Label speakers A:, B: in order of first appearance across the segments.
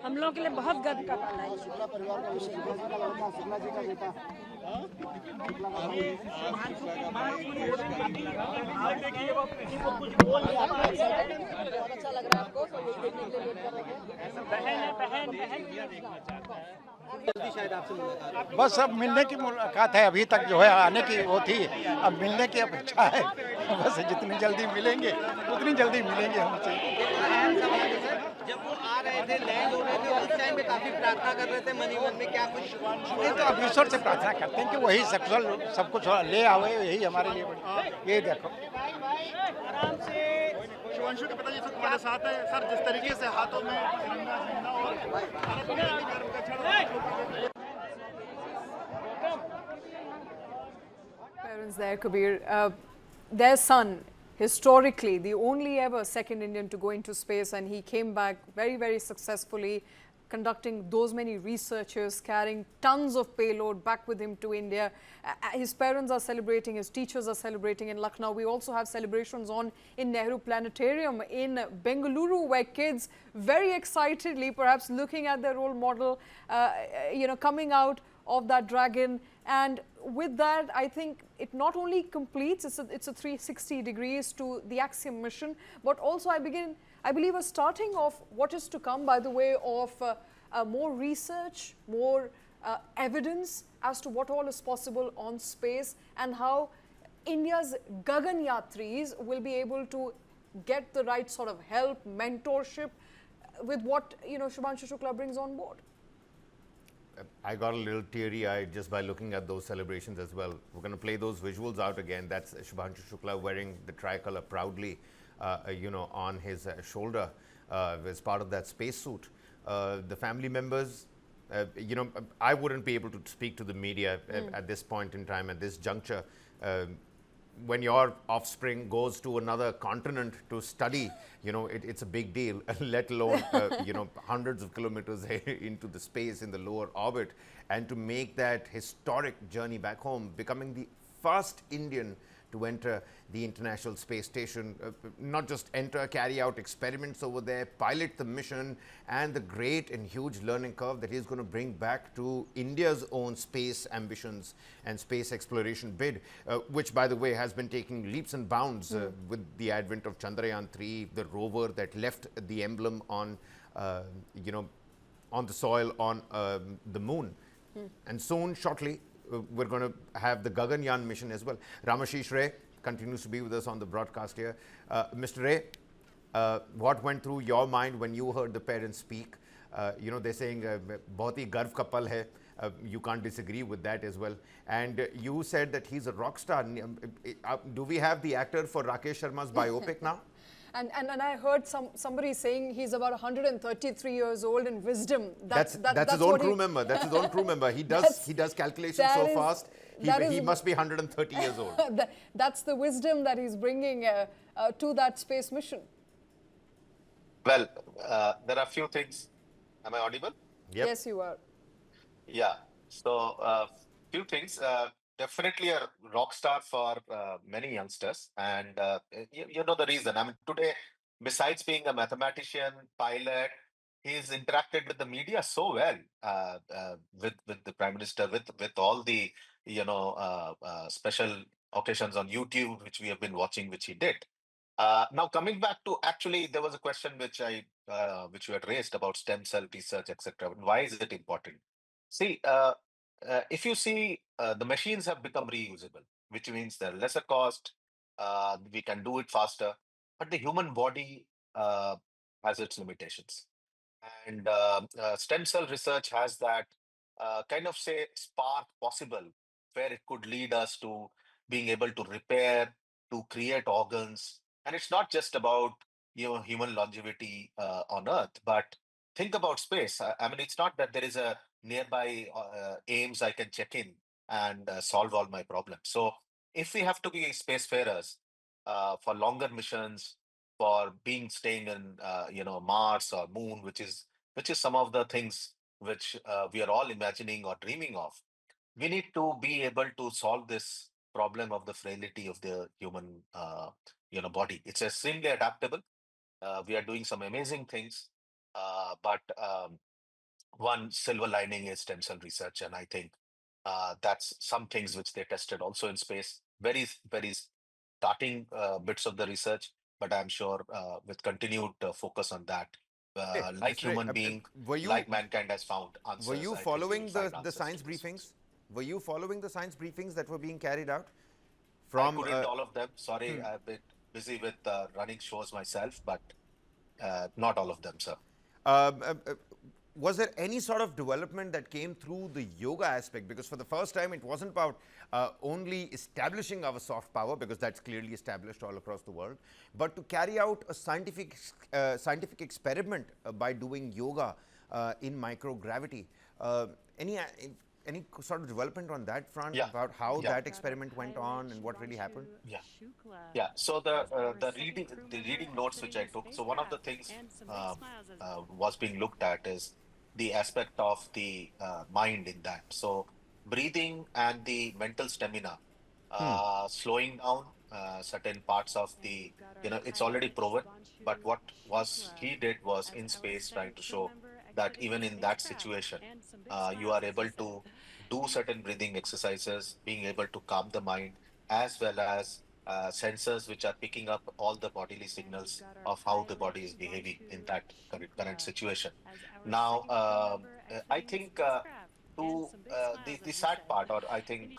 A: हम लोगों के लिए बहुत गर्व का पल है।
B: शुक्ला परिवार का विशेष शुक्ला जी का बेटा
C: बहुत अच्छा लग रहा है आपको, तो यही देखने के लिए वेट कर रहे हैं। शायद आपसे मुलाकात,
B: बस अब मिलने की मुलाकात है, अभी तक जो है आने की वो थी, अब मिलने की अपेक्षा है। बस जितनी जल्दी मिलेंगे उतनी जल्दी मिलेंगे हमसे।
C: जब वो आ रहे थे, लैंड हो रहे थे, उस टाइम में काफी प्रार्थना कर रहे थे मन ही मन में, क्या कुछ?
B: ये तो अब ईश्वर से प्रार्थना करते हैं कि वही सब कुछ ले आवे, यही हमारे लिए बड़ी। ये देखो
D: शुभांशु के पिताजी से तुम्हारे साथ है सर, जिस तरीके से हाथों में तिरंगा झंडा और गर्व का छड़ा।
E: Parents there, Kabir. Their son, historically, the only ever second Indian to go into space, and he came back very, very successfully, conducting those many researchers, carrying tons of payload back with him to India. His parents are celebrating, his teachers are celebrating in Lucknow. We also have celebrations on in Nehru Planetarium in Bengaluru, where kids very excitedly, perhaps looking at their role model, coming out of that dragon. And with that, I think it not only completes, it's a 360 degrees to the Axiom mission, but also I believe a starting of what is to come by the way of more research, more evidence as to what all is possible on space, and how India's Gaganyatris will be able to get the right sort of help, mentorship with what Shubhanshu Shukla brings on board.
F: I got a little teary-eyed just by looking at those celebrations as well. We're going to play those visuals out again. That's Shubhanshu Shukla wearing the tricolor proudly, on his shoulder as part of that spacesuit. The family members, I wouldn't be able to speak to the media at this point in time, at this juncture. When your offspring goes to another continent to study, it's a big deal, let alone, hundreds of kilometers into the space in the lower orbit, and to make that historic journey back home, becoming the first Indian to enter the International Space Station, not just enter, carry out experiments over there, pilot the mission, and the great and huge learning curve that he's going to bring back to India's own space ambitions and space exploration bid, which, by the way, has been taking leaps and bounds with the advent of Chandrayaan-3, the rover that left the emblem on, on the soil on the moon. And soon, shortly, we're going to have the Gaganyaan mission as well. Ramashish Ray continues to be with us on the broadcast here. Mr. Ray, what went through your mind when you heard the parents speak? They're saying, "Bahut hi garv ka pal hai." You can't disagree with that as well. And you said that he's a rock star. Do we have the actor for Rakesh Sharma's biopic now?
E: And I heard somebody saying he's about 133 years old in wisdom.
F: That's his own crew member. That's his own crew member. He does calculations so fast. He must be 130 years old.
E: That's the wisdom that he's bringing to that space mission.
G: Well, there are a few things. Am I audible?
F: Yep.
E: Yes, you are.
G: Yeah. So, few things. Definitely a rock star for many youngsters, and you know the reason. I mean, today, besides being a mathematician, pilot, he's interacted with the media so well, with the prime minister, with all the special occasions on YouTube, which we have been watching, which he did. Now, coming back to, actually, there was a question which you had raised about stem cell research, etc. Why is it important? See, if you see, the machines have become reusable, which means they're lesser cost, we can do it faster, but the human body has its limitations. And stem cell research has that kind of, say, spark possible, where it could lead us to being able to repair, to create organs. And it's not just about human longevity on Earth, but think about space. I mean, it's not that there is a nearby aims I can check in and solve all my problems. So if we have to be spacefarers for longer missions, for being staying in Mars or Moon, which is some of the things which we are all imagining or dreaming of, we need to be able to solve this problem of the frailty of the human, body. It's extremely adaptable. We are doing some amazing things, but one silver lining is stem cell research, and I think that's some things which they tested also in space. Very, very starting bits of the research, but I'm sure with continued focus on that,
F: Hey,
G: like
F: Mr. Ray,
G: human being,
F: were you
G: like mankind has found
F: were
G: answers,
F: you
G: I think we will
F: following
G: find
F: the
G: answers
F: science
G: to this
F: briefings?
G: also.
F: Were you following the science briefings that were being carried out
G: I
F: from?
G: couldn't all of them. Sorry, I've been busy with running shows myself, but not all of them, sir.
F: Um, uh, uh, was there any sort of development that came through the yoga aspect? Because for the first time, it wasn't about only establishing our soft power, because that's clearly established all across the world, but to carry out a scientific experiment by doing yoga in microgravity. Any any sort of development on that front
G: Yeah,
F: about how
G: yeah,
F: that experiment went on and what really happened?
G: yeah. Yeah, so the reading notes which I took. So one of the things was being looked at is the aspect of the mind in that. So breathing and the mental stamina, slowing down certain parts of the, it's already proven. But what was he did was in space trying to show that even in that situation, you are able to do certain breathing exercises, being able to calm the mind, as well as sensors which are picking up all the bodily signals of how the body is behaving in that current situation. Now, I think the sad part, or I think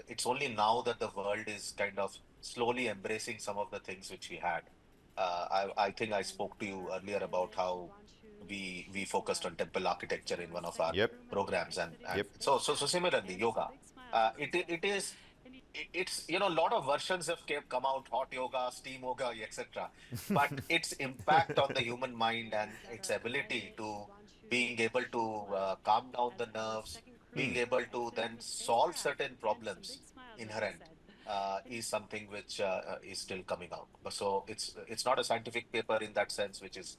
G: it's only now that the world is kind of slowly embracing some of the things which we had. I think I spoke to you earlier about how we focused on temple architecture in one of our
F: Yep.
G: programs, and
F: Yep.
G: so similarly yoga, it's a lot of versions have come out, hot yoga, steam yoga, etc., but its impact on the human mind and its ability to being able to calm down the nerves, being able to then solve certain problems inherent, is something which is still coming out. So it's not a scientific paper in that sense which is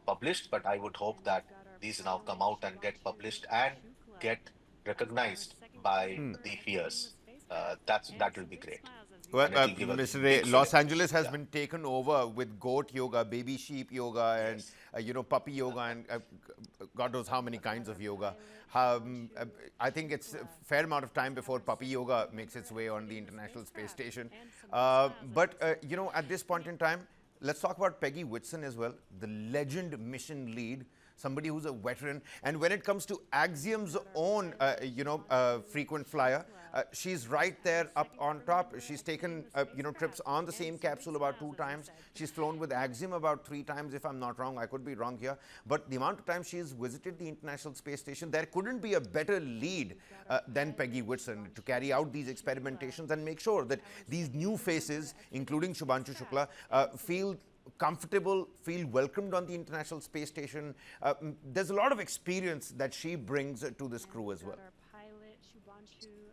G: published, but I would hope that these now come out and get published and get recognized by the peers. That will be great,
F: Well,
G: and it will give a
F: Mr. Ray,
G: big
F: Los
G: fillip.
F: Angeles has
G: Yeah.
F: been taken over with goat yoga, baby sheep yoga, and
G: Yes.
F: puppy yoga, and God knows how many kinds of yoga. I think it's a fair amount of time before puppy yoga makes its way on the International Space Station. But at this point in time, let's talk about Peggy Whitson as well, the legend mission lead, somebody who's a veteran. And when it comes to Axiom's own, frequent flyer, she's right there up on top. She's taken, trips on the same capsule about 2 times. She's flown with Axiom about 3 times, if I'm not wrong. I could be wrong here. But the amount of times she's visited the International Space Station, there couldn't be a better lead than Peggy Whitson to carry out these experimentations and make sure that these new faces, including Shubhanshu Shukla, feel comfortable, feel welcomed on the International Space Station. There's a lot of experience that she brings to this crew as well.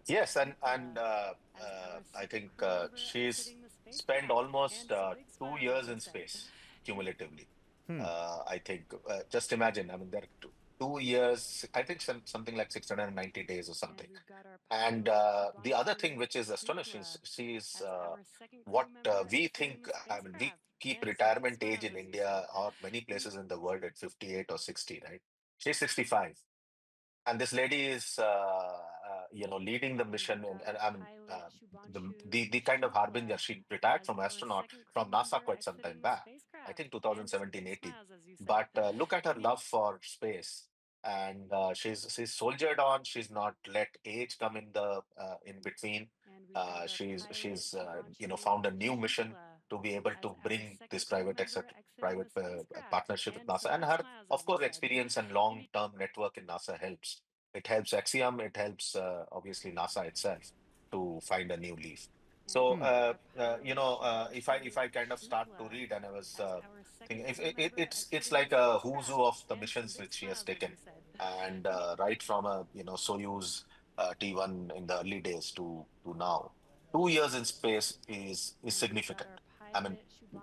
G: Yes, and I think she's spent almost 2 years in space cumulatively. I think just imagine. I mean, there are 2 years. I think something like 690 days or something. And the other thing which is astonishing, she's what we think. I mean, we keep retirement age in India or many places in the world at 58 or 60, right? She's 65, and this lady is leading the mission, and I mean the kind of harbinger. She retired from astronaut from NASA quite some time back, I think 2017 18. But look at her love for space, and she's soldiered on. She's not let age come in the in between. She's found a new mission to be able to bring this private partnership with NASA, and her, of course, experience and long term network in NASA helps. It helps Axiom, it helps obviously NASA itself to find a new leaf. So if I kind of start to read, and I was thinking, if it's like a who's who of the missions which she has taken, and right from a Soyuz T1 in the early days to now, 2 years in space is significant. I mean,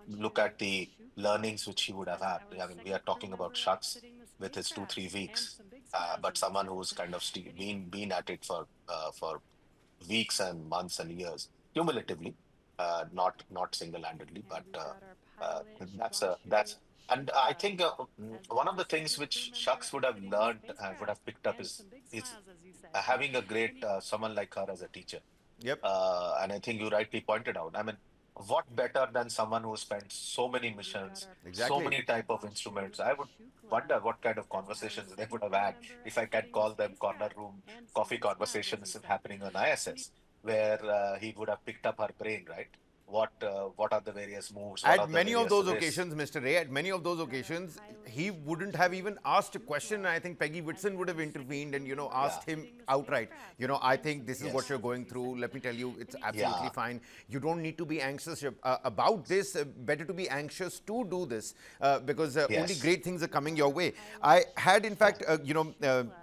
G: look at the learnings which he would have had. I mean, we are talking about Shaks with his 2 3 weeks, but someone who's kind of been at it for weeks and months and years. cumulatively, not single-handedly, but that's and I think one of the things which Shucks would have learned and would have picked up is having a great someone like her as a teacher.
F: Yep.
G: And I think you rightly pointed out. I mean, what better than someone who spent so many missions, so
F: Exactly.
G: many type of instruments? I would wonder what kind of conversations they would have had, if I can call them corner room coffee conversations happening on ISS, where he would have picked up her brain, right? What are the various moves? What are
F: At
G: the
F: many of
G: various
F: those
G: risks?
F: occasions, Mr. Ray, at many of those occasions, he wouldn't have even asked a question. I think Peggy Whitson would have intervened and, asked him outright, I think this is what
G: Yes.
F: you're going through. Let me tell you, it's absolutely
G: Yeah.
F: fine. You don't need to be anxious about this. Better to be anxious to do this because only
G: Yes.
F: great things are coming your way. I had, in fact,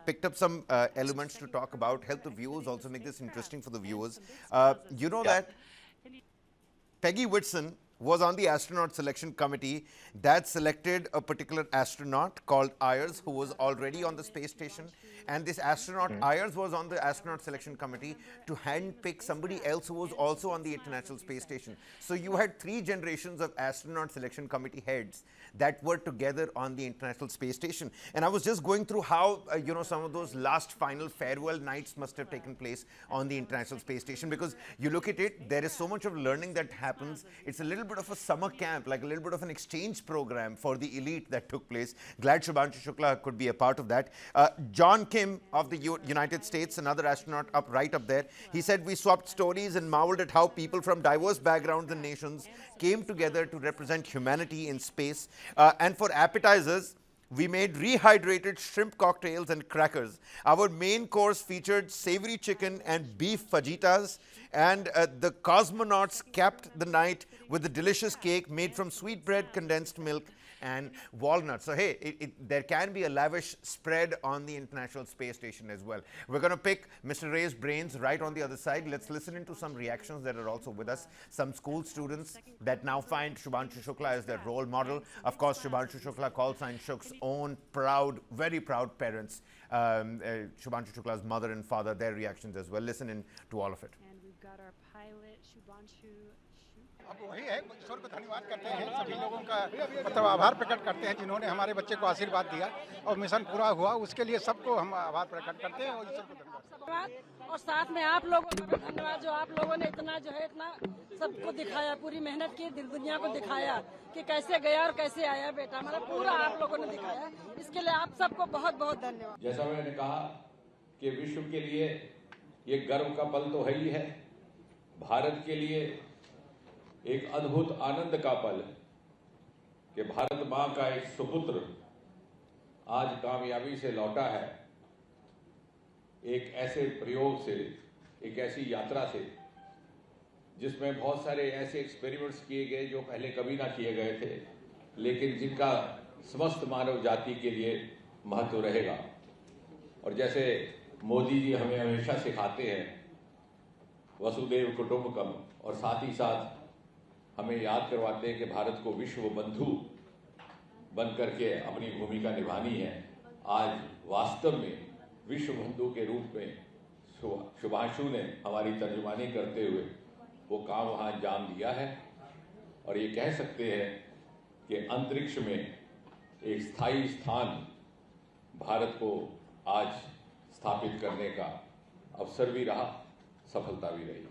F: picked up some elements to talk about, help the viewers, also make this interesting for the viewers. You know
G: Yeah.
F: that Peggy Whitson was on the astronaut selection committee that selected a particular astronaut called Ayers, who was already on the space station. And this astronaut, Ayers, was on the astronaut selection committee to handpick somebody else who was also on the International Space Station. So you had 3 generations of astronaut selection committee heads that were together on the International Space Station. And I was just going through how, some of those last final farewell nights must have taken place on the International Space Station, because you look at it, there is so much of learning that happens. It's a little bit of a summer camp, like a little bit of an exchange program for the elite that took place. Glad Shubhanshu Shukla could be a part of that. John Kim of the United States, another astronaut right up there, he said, "We swapped stories and marveled at how people from diverse backgrounds and nations came together to represent humanity in space. And for appetizers, we made rehydrated shrimp cocktails and crackers. Our main course featured savory chicken and beef fajitas, and the cosmonauts capped the night with a delicious cake made from sweetbread, condensed milk, and walnuts." So, hey, there can be a lavish spread on the International Space Station as well. We're going to pick Mr. Ray's brains right on the other side. Let's listen into some reactions that are also with us. Some school students that now find Shubhanshu Shukla as their role model. Of course, Shubhanshu Shukla, call sign Shuk's own proud, very proud parents. Shubhanshu Shukla's mother and father, their reactions as well. Listen in to all of it.
A: And we've got our pilot, Shubhanshu Shukla.
B: अब वही है, ईश्वर को धन्यवाद करते हैं, सभी लोगों का मतलब आभार प्रकट करते हैं जिन्होंने हमारे बच्चे को आशीर्वाद दिया और मिशन पूरा हुआ, उसके लिए सबको हम आभार प्रकट करते हैं और ईश्वर को धन्यवाद।
A: धन्यवाद और साथ में आप लोगों को भी धन्यवाद जो आप लोगों ने इतना सबको दिखाया, पूरी मेहनत की, दुनिया को दिखाया कि कैसे गया और कैसे आया बेटा, मतलब पूरा आप लोगों ने दिखाया। इसके लिए आप सबको बहुत बहुत धन्यवाद।
H: जैसा मैंने कहा कि विश्व के लिए ये गर्व का पल तो है ही है, भारत के लिए एक अद्भुत आनंद का पल कि भारत मां का एक सुपुत्र आज कामयाबी से लौटा है, एक ऐसे प्रयोग से, एक ऐसी यात्रा से जिसमें बहुत सारे ऐसे एक्सपेरिमेंट्स किए गए जो पहले कभी ना किए गए थे, लेकिन जिनका समस्त मानव जाति के लिए महत्व रहेगा। और जैसे मोदी जी हमें हमेशा सिखाते हैं वसुदेव कुटुंबकम, और साथ ही साथ हमें याद करवाते हैं कि भारत को विश्व बंधु बन करके अपनी भूमिका निभानी है। आज वास्तव में विश्व बंधु के रूप में शुभांशु ने हमारी तर्जुमानी करते हुए वो काम वहाँ अंजाम दिया है, और ये कह सकते हैं कि अंतरिक्ष में एक स्थायी स्थान भारत को आज स्थापित करने का अवसर भी रहा, सफलता भी रही।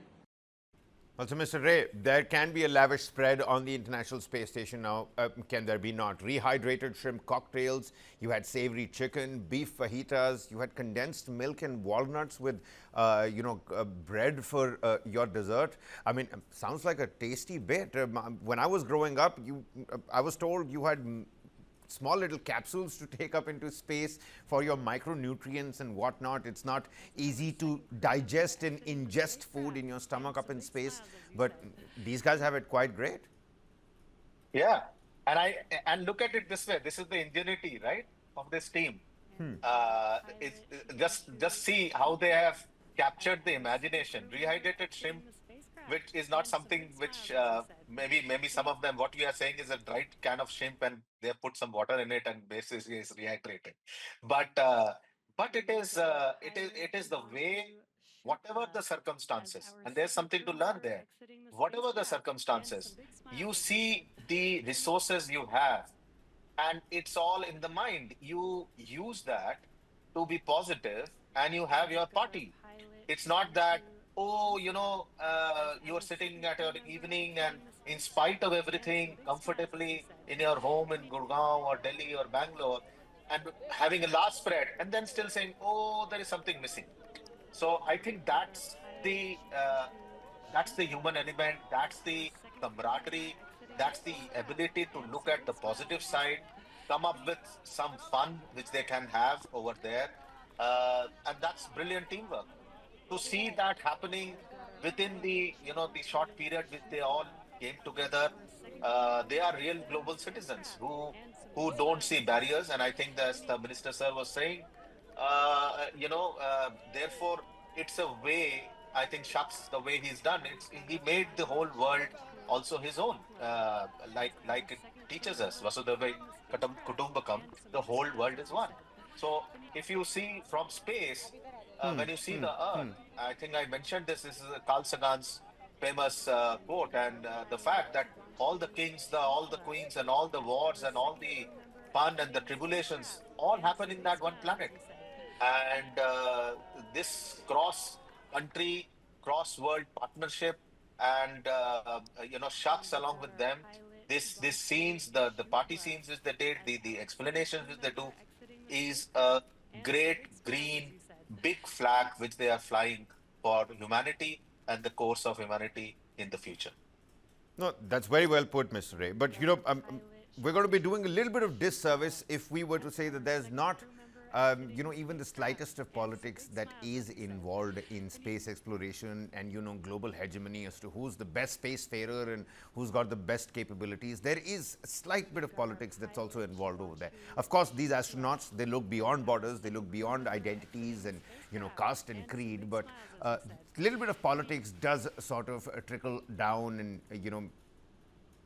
F: Also, Mr. Ray, there can be a lavish spread on the International Space Station now. Can there be not? Rehydrated shrimp cocktails, you had savory chicken, beef fajitas, you had condensed milk and walnuts with, bread for your dessert. I mean, sounds like a tasty bit. When I was growing up, I was told you had small little capsules to take up into space for your micronutrients and whatnot. It's not easy to digest and ingest food in your stomach up in space, but these guys have it quite great.
G: Yeah, and look at it this way. This is the ingenuity, right, of this team. It's just see how they have captured the imagination. Rehydrated shrimp, which is not something which maybe some of them, what we are saying is a dried can of shrimp and they have put some water in it and basically is rehydrated. But it is the way whatever the circumstances, and there's something to learn there. Whatever the circumstances, you see the resources you have, and it's all in the mind. You use that to be positive, and you have your party. It's not that, oh, you're sitting at your evening and in spite of everything, comfortably in your home in Gurgaon or Delhi or Bangalore, and having a large spread, and then still saying, oh, there is something missing. So I think that's the human element, that's the camaraderie, that's the ability to look at the positive side, come up with some fun which they can have over there, and that's brilliant teamwork. To see that happening within the short period which they all came together, they are real global citizens who don't see barriers. And I think, as the minister sir was saying, therefore it's a way. I think Shak's the way he's done. He made the whole world also his own. Like it teaches us, Vasudhaiva Kutumbakam, the whole world is one. So if you see from space, when you see the Earth, I think I mentioned this. This is Carl Sagan's famous quote, and the fact that all the kings, all the queens, and all the wars, and all the fun and the tribulations all happen in that one planet. And this cross-country, cross-world partnership, and Shucks along with them. This scenes, the party scenes which they did, the explanations which they do, is a great green big flag which they are flying for humanity and the course of humanity in the future.
F: No, that's very well put, Mr. Ray. But, we're going to be doing a little bit of disservice if we were to say that there's not, even the slightest of politics that is involved in space exploration and, global hegemony as to who's the best spacefarer and who's got the best capabilities. There is a slight bit of politics that's also involved over there. Of course, these astronauts, they look beyond borders, they look beyond identities and, caste and creed, but a little bit of politics does sort of trickle down and,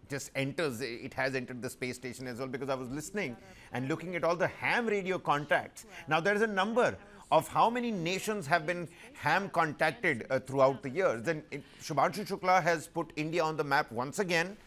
F: just enters, it has entered the space station as well, because I was listening and looking at all the ham radio contacts. Now there is a number of how many nations have been ham contacted throughout the years. Then Shubhanshu Shukla has put India on the map once again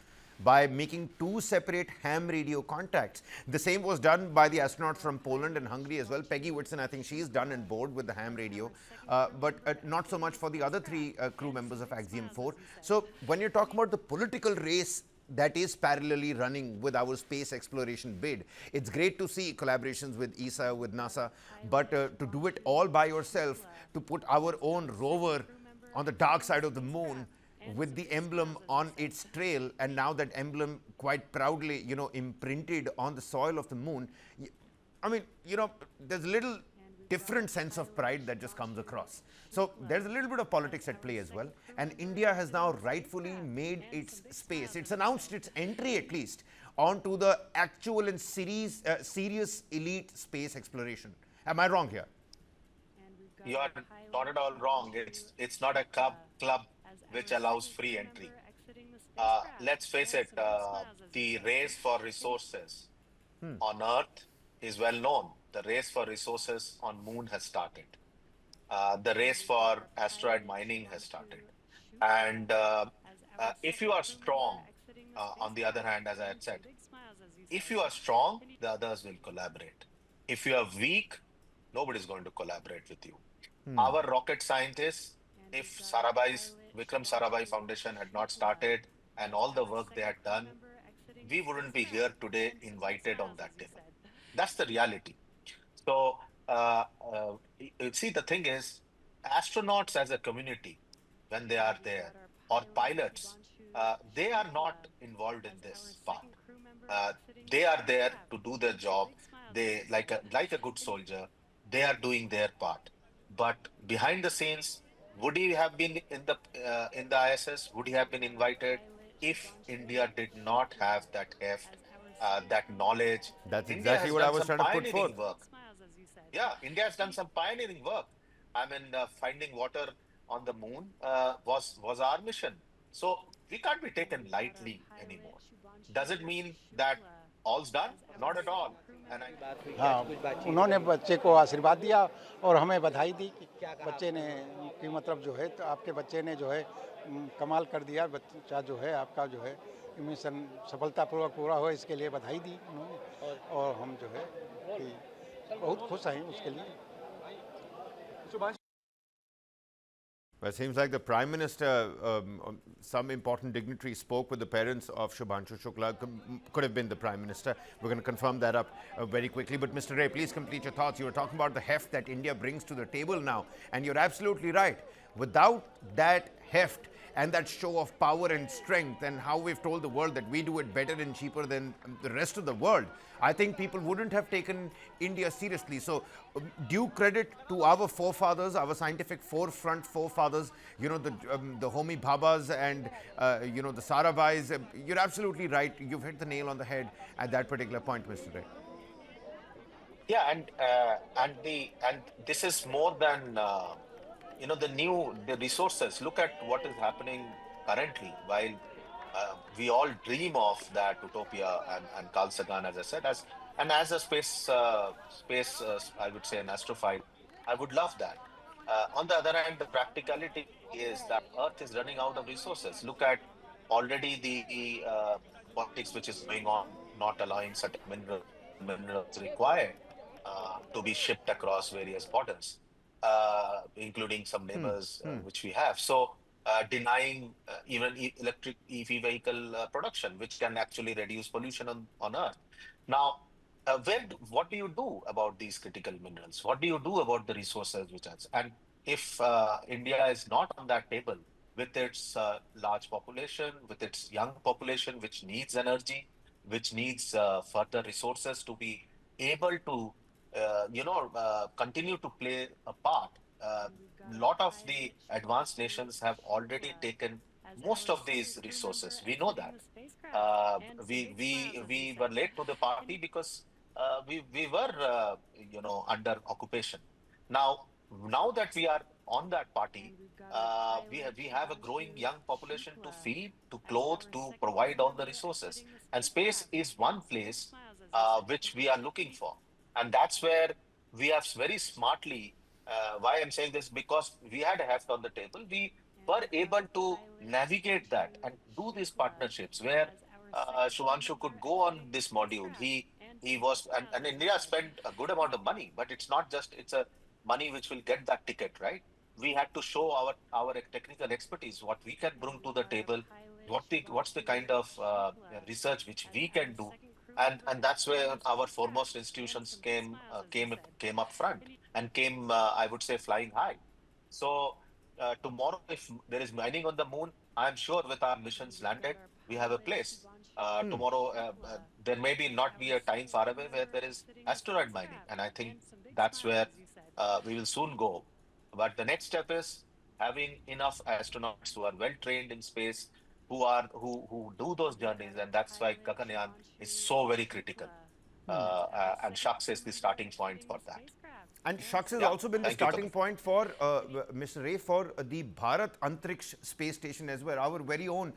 F: by making 2 separate ham radio contacts. The same was done by the astronauts from Poland and Hungary as well. Peggy Whitson, I think she's done and board with the ham radio, but not so much for the other 3 crew members of Axiom 4. So when you're talking about the political race that is parallelly running with our space exploration bid, it's great to see collaborations with ESA, with NASA, but to do it all by yourself, to put our own rover on the dark side of the moon with the emblem on its trail, and now that emblem quite proudly, imprinted on the soil of the moon. I mean, there's a little different sense of pride that just comes across. So there's a little bit of politics at play as well. And India has now rightfully made its space. It's announced its entry, at least, onto the actual and serious elite space exploration. Am I wrong here?
G: You are not at all wrong. It's not a club which allows free entry. Let's face it, the race for resources on Earth is well known. The race for resources on Moon has started. The race for asteroid mining has started. And if you are strong, on the other hand, as I had said, if you are strong, the others will collaborate. If you are weak, nobody's going to collaborate with you. Our rocket scientists, if Vikram Sarabhai Foundation had not started and all the work they had done, we wouldn't be here today invited on that table. That's the reality. So, see, the thing is, astronauts as a community, when they are there, or pilots, they are not involved in this part. They are there to do their job. They, like a good soldier, they are doing their part. But behind the scenes, would he have been in the ISS? Would he have been invited if India did not have that heft, that knowledge?
F: That's exactly what I was trying to put forth.
G: Work. Yeah, India has done some pioneering work. I mean, finding water on the moon was our mission. So we can't be taken lightly anymore. Does it mean that all's done? Not at all. And I
B: हाँ, उन्होंने बच्चे को आशीर्वाद दिया और हमें बधाई दी कि बच्चे ने कि मतलब जो है तो आपके बच्चे ने जो है कमाल कर दिया, बच्चा जो है आपका जो है मिशन सफलतापूर्वक पूरा हो, इसके लिए बधाई दी उन्होंने और हम जो है कि बहुत खुश हैं उसके लिए।
F: Well, it seems like the Prime Minister, some important dignitary spoke with the parents of Shubhanshu Shukla. Could have been the Prime Minister. We're going to confirm that up very quickly. But Mr. Ray, please complete your thoughts. You were talking about the heft that India brings to the table now. And you're absolutely right. Without that heft and that show of power and strength and how we've told the world that we do it better and cheaper than the rest of the world, I think people wouldn't have taken India seriously. So due credit to our forefathers, our scientific forefront forefathers, you know, the Homi Bhabas and, you know, the Sarabhais. You're absolutely right. You've hit the nail on the head at that particular point, Mr. Ray.
G: Yeah, and this is more than you know, the resources. Look at what is happening currently. While we all dream of that utopia and Carl Sagan, as I said, as a space I would say an astrophile, I would love that. On the other hand, the practicality is that Earth is running out of resources. Look at already the politics which is going on, not allowing certain minerals required to be shipped across various borders, including some neighbors which we have. So denying even electric EV vehicle production, which can actually reduce pollution on Earth. Now, what do you do about these critical minerals? What do you do about the resources which are? And if India is not on that table with its large population, with its young population, which needs energy, which needs further resources to be able to continue to play a part. A lot of the advanced nations have already taken most of these resources. We know that. We were late to the party because we were under occupation. Now that we are on that party, we have a growing young population to feed, to clothe, to provide all the resources, and space is one place which we are looking for. And that's where we have very smartly, why I'm saying this, because we had a heft on the table, we were able to navigate that and do these partnerships where Shubhanshu could go on this module. He was, and India spent a good amount of money, but it's not just, it's a money which will get that ticket, right? We had to show our technical expertise, what we can bring to the table, what's the kind of research which we can do, and that's where our foremost institutions came up front and came, I would say, flying high. So tomorrow, if there is mining on the moon, I'm sure with our missions landed, we have a place. Tomorrow, there may not be a time far away where there is asteroid mining, and I think that's where we will soon go. But the next step is having enough astronauts who are well trained in space, who do those journeys, and that's why Gaganyaan is so very critical. And Shaks is the starting point for that.
F: And Shaks has also been the starting point for Mr. Ray for the Bharat Antriksh space station as well, our very own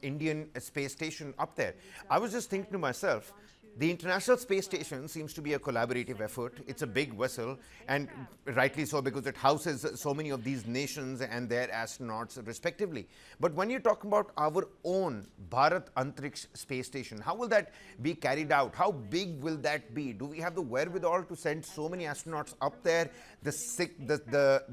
F: Indian space station up there. I was just thinking to myself, the International Space Station seems to be a collaborative effort. It's a big vessel, and rightly so, because it houses so many of these nations and their astronauts respectively. But when you talk about our own Bharat Antriksh space station, how will that be carried out? How big will that be? Do we have the wherewithal to send so many astronauts up there? The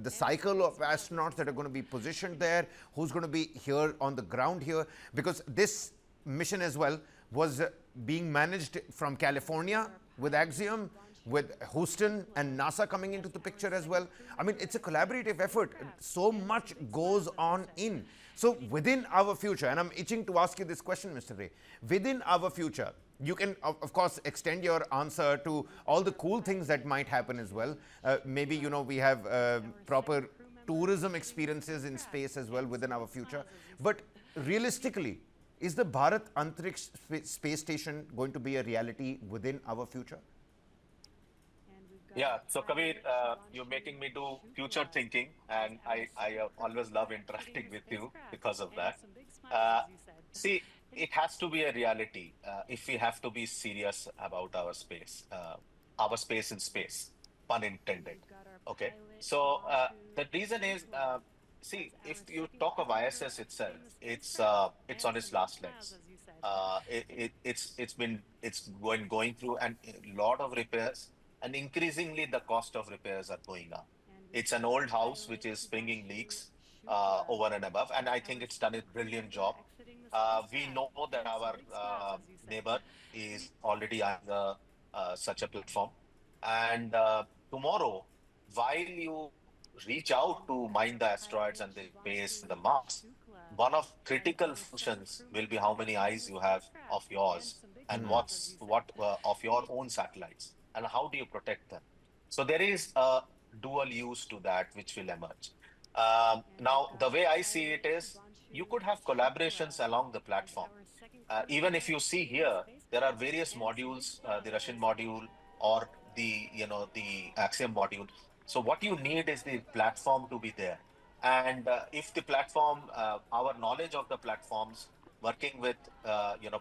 F: cycle of astronauts that are going to be positioned there, who's going to be here on the ground here? Because this mission as well was being managed from California with Axiom, with Houston and NASA coming into the picture as well. I mean, it's a collaborative effort. So much goes on in. So within our future, and I'm itching to ask you this question, Mr. Ray, within our future, you can, of course, extend your answer to all the cool things that might happen as well. Maybe, you know, we have proper tourism experiences in space as well within our future. But realistically, is the Bharat Antriksh space station going to be a reality within our future?
G: Yeah, so Kabir, you're making me do future thinking, and I always love interacting with you because of that. See, it has to be a reality if we have to be serious about our space in space, pun intended. Okay, so the reason is, see, if you talk of ISS itself, it's on its last legs. It's going through a lot of repairs, and increasingly the cost of repairs are going up. It's an old house which is bringing leaks over and above, and I think it's done a brilliant job. We know that our neighbor is already eyeing such a platform. And tomorrow, while you reach out to mine the asteroids and the space and the Mars, one of critical functions will be how many eyes you have of yours and what of your own satellites, and how do you protect them. So there is a dual use to that which will emerge. Now, the way I see it is, you could have collaborations along the platform. Even if you see here, there are various modules, the Russian module or the Axiom module. So what you need is the platform to be there. And if the platform, our knowledge of the platforms, working with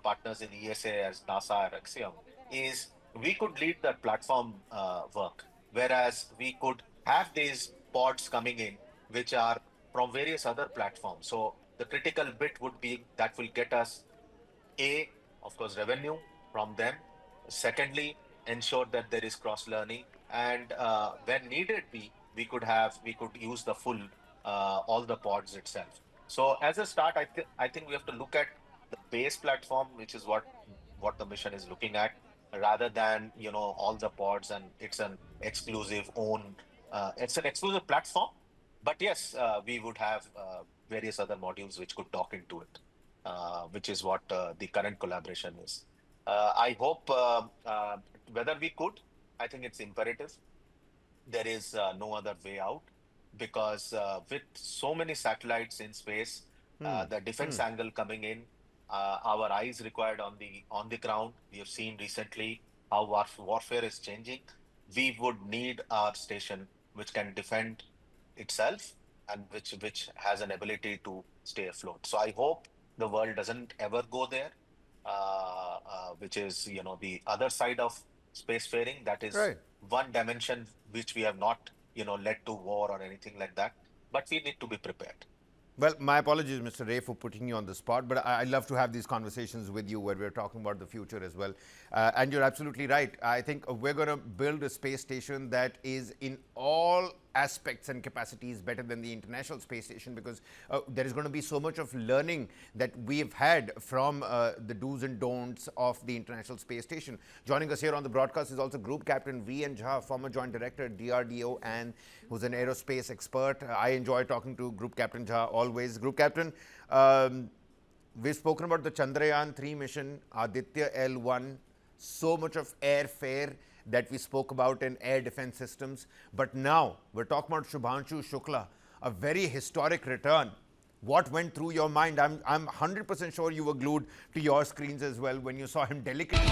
G: partners in ESA as NASA or Axiom, is we could lead that platform work, whereas we could have these pods coming in, which are from various other platforms. So the critical bit would be that will get us of course, revenue from them. Secondly, ensure that there is cross learning, and when needed be, we could use the full all the pods itself. So as a start, I think we have to look at the base platform, which is what the mission is looking at, rather than all the pods, and it's an exclusive platform. But yes, we would have various other modules which could dock into it, which is what the current collaboration is. I hope whether we could, I think it's imperative. There is no other way out, because with so many satellites in space, the defense angle coming in, our eyes required on the ground. We have seen recently how warfare is changing. We would need our station which can defend itself, and which has an ability to stay afloat. So I hope the world doesn't ever go there, which is the other side of spacefaring. That is
F: Right.
G: one dimension which we have not led to war or anything like that. But we need to be prepared.
F: Well, my apologies, Mr. Ray, for putting you on the spot, but I love to have these conversations with you where we're talking about the future as well. And you're absolutely right. I think we're going to build a space station that is in all aspects and capacities better than the International Space Station, because there is going to be so much of learning that we have had from the do's and don'ts of the International Space Station. Joining us here on the broadcast is also Group Captain V.N. Jha, former Joint Director at DRDO, and who's an aerospace expert. I enjoy talking to Group Captain Jha always. Group Captain, we've spoken about the Chandrayaan 3 mission, Aditya L1, so much of airfare that we spoke about in air defense systems. But now we're talking about Shubhanshu Shukla, a very historic return. What went through your mind? I'm 100% sure you were glued to your screens as well when you saw him delicately